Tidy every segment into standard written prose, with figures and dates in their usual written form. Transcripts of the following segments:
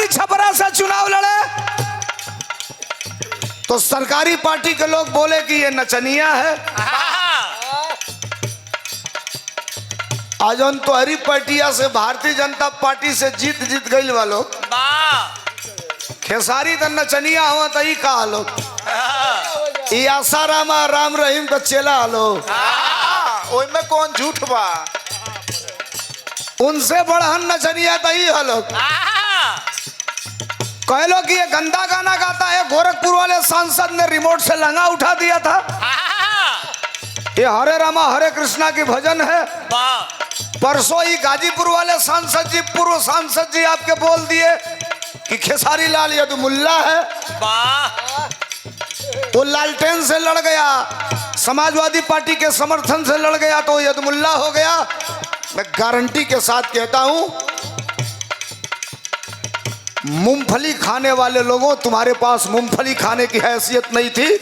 मोतिहारी छपरा से चुनाव लड़े तो सरकारी पार्टी के लोग बोले कि ये नचनिया है। आज उन तो हरी पार्टिया से भारतीय जनता पार्टी से जीत गई वालों खेसारी तो नचनिया हुआ तई का लोग ये आशा रामा राम रहीम का चेला लो में कौन झूठ बा उनसे बढ़हन नचनिया तई हलो कह लो कि ये गंदा गाना गाता है। गोरखपुर वाले सांसद ने रिमोट से लंगा उठा दिया था। ये हरे रामा हरे कृष्णा की भजन है। परसों ही गाजीपुर वाले सांसद जी पूर्व सांसद जी आपके बोल दिए कि खेसारी लाल यदुमुल्ला है। वो लालटेन से लड़ गया, समाजवादी पार्टी के समर्थन से लड़ गया तो यदुमुल्ला हो गया। मैं गारंटी के साथ कहता हूं मूंगफली खाने वाले लोगों, तुम्हारे पास मूंगफली खाने की हैसियत नहीं थी,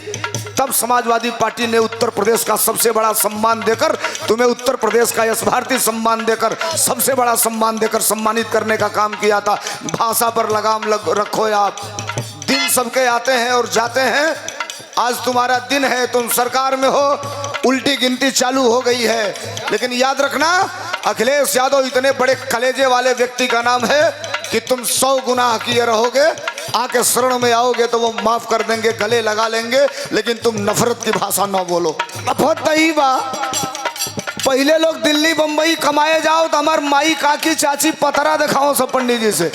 तब समाजवादी पार्टी ने उत्तर प्रदेश का सबसे बड़ा सम्मान देकर तुम्हें उत्तर प्रदेश का यश भारती सम्मान देकर सबसे बड़ा सम्मान देकर सम्मानित करने का काम किया था। भाषा पर लगाम रखो आप। दिन सबके आते हैं और जाते हैं। आज तुम्हारा दिन है, तुम सरकार में हो, उल्टी गिनती चालू हो गई है। लेकिन याद रखना अखिलेश यादव इतने बड़े कलेजे वाले व्यक्ति का नाम है कि तुम 100 गुनाह किए रहोगे, आके शरण में आओगे तो वो माफ कर देंगे, गले लगा लेंगे, लेकिन तुम नफरत की भाषा न बोलो। बहुत तही बा पहले लोग दिल्ली बंबई कमाए जाओ तो हमार माई काकी चाची पतरा दिखाओ सब पंडित जी से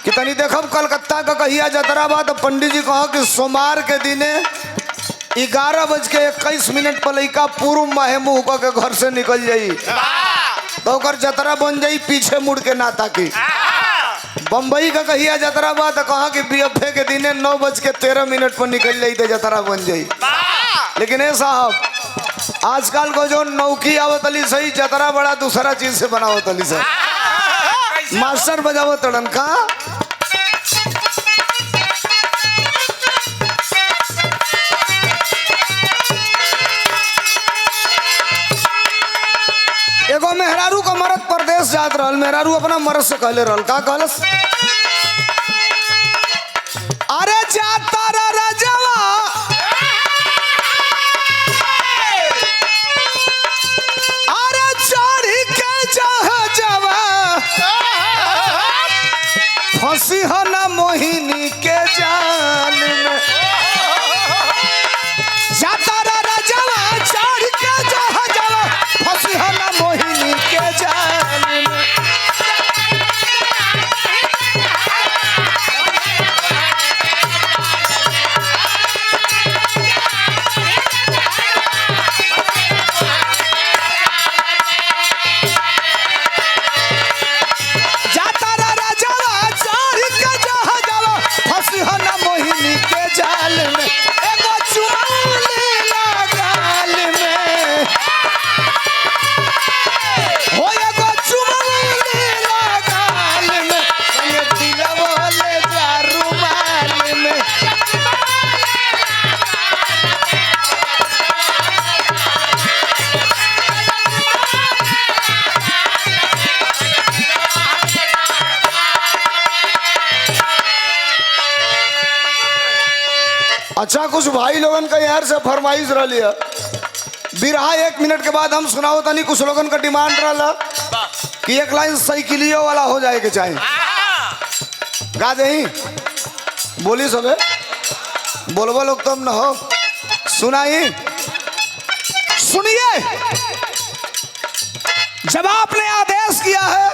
कितनी देखो कलकत्ता का कहिया जतरा बा तो पंडित जी कहो कि सोमवार के दिने 11:21 पर लड़का पूर्व माहे मुंह के घर से निकल जाई तो ओकर जतरा बन जाई पीछे मुड़ के ना ताकी। बम्बई का कहिया जतरा बा तो कहा कि बीएफए के दिने 9:13 पर निकल जाई तो जतरा बन जाई। लेकिन ए साहब आजकल को जो नौकी आवत अली सही जतरा बड़ा दूसरा चीज से बनावत अली सही मास्टर बजावो तड़न का। एगो मेहरारू का मरद परदेश जात रहल, मेहरारू अपना मरद से कहले रहल का कहलस, अरे जाता रजवा अरे चढ़ी के जहजवा फंसी हो ना मोहिनी के जाल में। जाता रजवा चढ़ के जहजवा फंसी हो ना मोहिनी के जाल में। जाता रजवा चढ़ के जहजवा फंसी हो ना मोहिनी के जाल में। एगो चुमौली लगाल में हो एगो चुमौली लगाल में संगे दिलवा ले जा रुमाल में। अच्छा कुछ भाई लोगन का यार से फरमाइश रह लिया बिरहा 1 मिनट के बाद हम सुनाओ तनी। कुछ लोगन का डिमांड रहा कि एक लाइन साइकिलियो वाला हो जाए के चाहिए गा दे बोली सबे बोलबो लोग तुम न हो सुनाई सुनिए। जब आपने आदेश किया है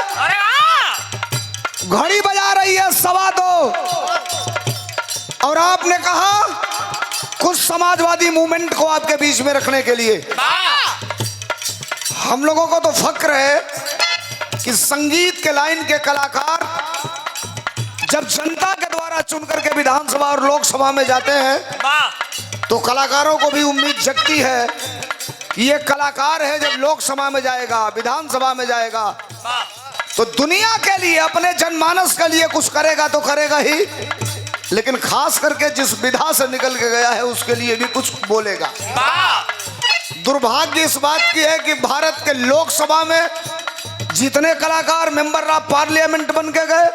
घड़ी बजा रही है 2:15 और आपने कहा कुछ समाजवादी मूवमेंट को आपके बीच में रखने के लिए हम लोगों को तो फक्र है कि संगीत के लाइन के कलाकार जब जनता के द्वारा चुनकर के विधानसभा और लोकसभा में जाते हैं तो कलाकारों को भी उम्मीद जगती है कि ये कलाकार है जब लोकसभा में जाएगा विधानसभा में जाएगा तो दुनिया के लिए अपने जनमानस के लिए कुछ करेगा तो करेगा ही, लेकिन खास करके जिस विधा से निकल के गया है उसके लिए भी कुछ बोलेगा। दुर्भाग्य इस बात की है कि भारत के लोकसभा में जितने कलाकार मेंबर ऑफ पार्लियामेंट बन के गए,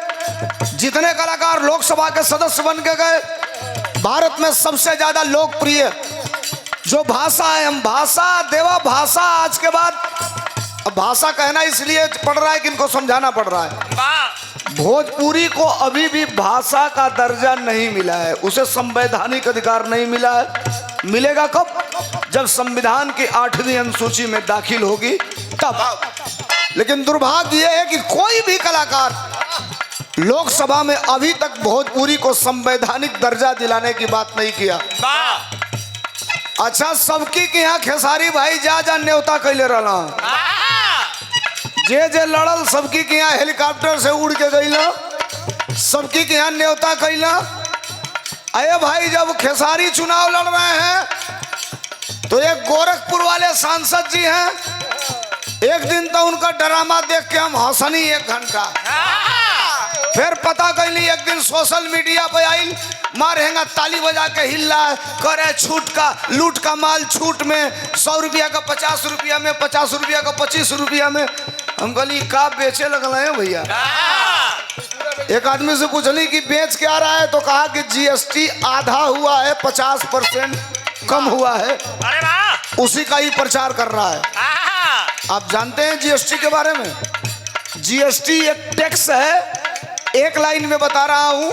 जितने कलाकार लोकसभा के सदस्य बन के गए, भारत में सबसे ज्यादा लोकप्रिय जो भाषा है, हम भाषा देवा भाषा। आज के बाद अब भाषा कहना इसलिए पड़ रहा है कि इनको समझाना पड़ रहा है। भोजपुरी को अभी भी भाषा का दर्जा नहीं मिला है, उसे संवैधानिक अधिकार नहीं मिला है। मिलेगा कब? जब संविधान की 8वीं अनुसूची में दाखिल होगी तब। लेकिन दुर्भाग्य यह है कि कोई भी कलाकार लोकसभा में अभी तक भोजपुरी को संवैधानिक दर्जा दिलाने की बात नहीं किया। अच्छा, सबकी के यहाँ खेसारी भाई जा न्योता कैले रहना, जे लड़ल सबकी के यहाँ हेलीकॉप्टर से उड़ के गईला, सबकी के यहाँ न्योता कैला। अरे भाई, जब खेसारी चुनाव लड़ रहे हैं तो एक गोरखपुर वाले सांसद जी हैं, एक दिन तो उनका ड्रामा देख के हम हंसनी 1 घंटा। फिर पता कैली एक दिन सोशल मीडिया पे आई, मारेगा ताली बजा के हिल्ला करे, छूट का लूट का माल छूट में, 100 रुपया का 50 रुपया में, 50 रुपया का 25 रुपया में। हम कहली का बेचे लगल है भैया। एक आदमी से पूछली कि बेच क्या रहा है, तो कहा कि जीएसटी आधा हुआ है, 50% कम हुआ है, उसी का ही प्रचार कर रहा है। आप जानते हैं जीएसटी के बारे में? जीएसटी एक टैक्स है। एक लाइन में बता रहा हूं,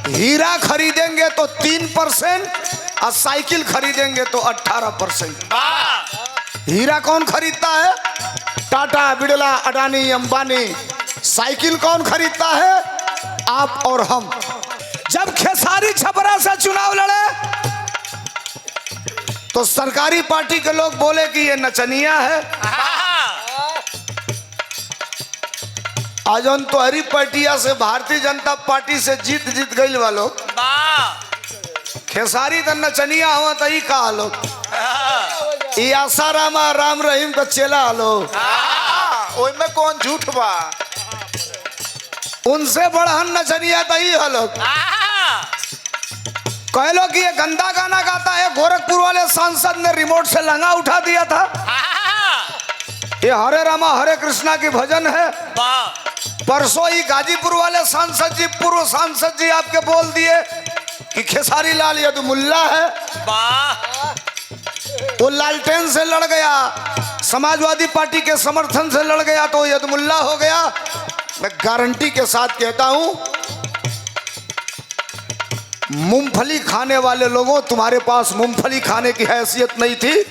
हीरा खरीदेंगे तो 3% और साइकिल खरीदेंगे तो 18%। हीरा कौन खरीदता है? टाटा, बिड़ला, अडानी, अंबानी। साइकिल कौन खरीदता है? आप और हम। जब खेसारी छपरा से चुनाव लड़े तो सरकारी पार्टी के लोग बोले कि ये नचनिया है। आज उन तो हरी पार्टिया से, भारतीय जनता पार्टी से जीत गई वालों। खेसारी तो नचनिया हुआ तो ही कहा लोग, ये आशा रामा राम रहीम का चेला लो। ओइमे कौन झूठ बा? उनसे बढ़हन नचनिया तो ही लोग। कह लो कि ये गंदा गाना गाता है। गोरखपुर वाले सांसद ने रिमोट से लंगा उठा दिया था। ये हरे रामा हरे कृष्णा की भजन है। परसों ही गाजीपुर वाले सांसद जी, पूर्व सांसद जी आपके बोल दिए कि खेसारी लाल यदुमुल्ला है। वो लालटेन से लड़ गया, समाजवादी पार्टी के समर्थन से लड़ गया तो यदुमुल्ला हो गया। मैं गारंटी के साथ कहता हूं, मूंगफली खाने वाले लोगों, तुम्हारे पास मूंगफली खाने की हैसियत नहीं थी,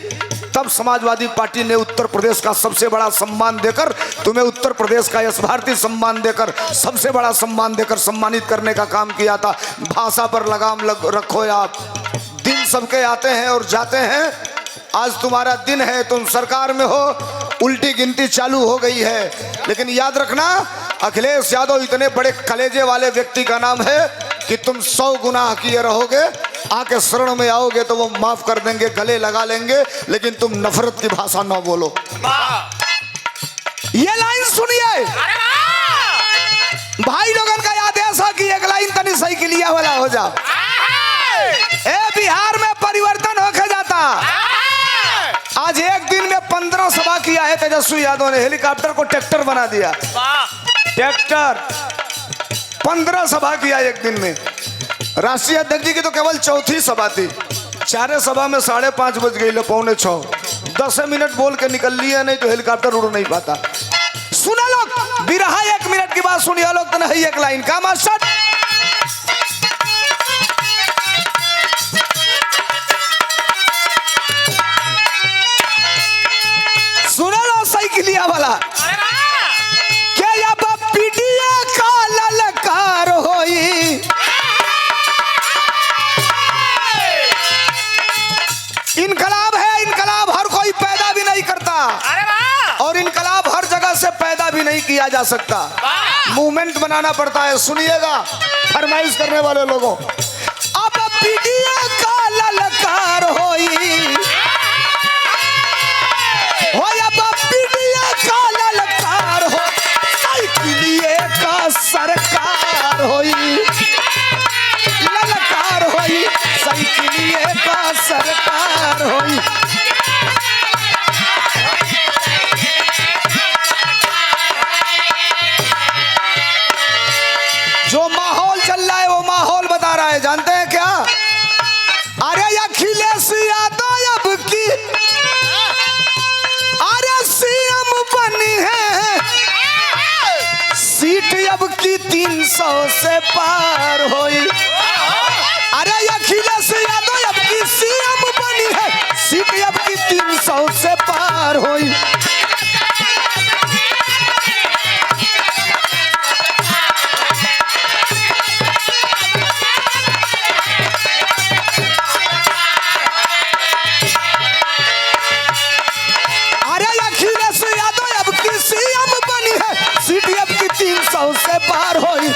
तब समाजवादी पार्टी ने उत्तर प्रदेश का सबसे बड़ा सम्मान देकर तुम्हें, उत्तर प्रदेश का यश भारती सम्मान देकर, सबसे बड़ा सम्मान देकर सम्मानित करने का काम किया था। भाषा पर लगाम रखो आप। दिन सबके आते हैं और जाते हैं। आज तुम्हारा दिन है, तुम सरकार में हो, उल्टी गिनती चालू हो गई है। लेकिन याद रखना, अखिलेश यादव इतने बड़े कलेजे वाले व्यक्ति का नाम है कि तुम 100 गुनाह किए रहोगे, आके शरण में आओगे तो वो माफ कर देंगे, गले लगा लेंगे, लेकिन तुम नफरत की भाषा ना बोलो। ये लाइन सुनिए भाई लोगन का, आदेश है कि एक लाइन तनी सही के लिया वाला हो जा। ए बिहार में परिवर्तन होके जाता। आज एक दिन में 15 सभा किया है तेजस्वी यादव ने। हेलीकॉप्टर को ट्रैक्टर बना दिया। ट्रैक्टर 15 सभा किया एक दिन में। राष्ट्रीय अध्यक्ष जी की तो केवल 4थी सभा थी। 4 सभा में 5:30 बज गई, 5:45, 10 मिनट बोल के निकल लिए, नहीं तो हेलीकॉप्टर उड़ नहीं पाता। सुना लोग, बिरहा 1 मिनट की बात सुनिए लोग, तो नहीं एक लाइन का मास्टर। सुना लो साइकिलिया वाला, क्या या पीडिया का ललकार होई। इनकलाब है, इनकलाब हर कोई पैदा भी नहीं करता, और इनकलाब हर जगह से पैदा भी नहीं किया जा सकता। मूवमेंट बनाना पड़ता है। सुनिएगा फरमाइश करने वाले लोगों, अब पीडिया का ललकार होई, पीडिया का ललकार हो, साइकिलिए का सरकार होई, ललकार होई, साइकिलिए का सरकार होई। रहा है, जानते हैं क्या? अरे अखिलेश यादव अब की अरे सीएम बनी है, सीट अब की 300 से पार होई। अरे अखिलेश यादव अब की सीएम बनी है, सीट अब की 300 से पार होई। से पार होई।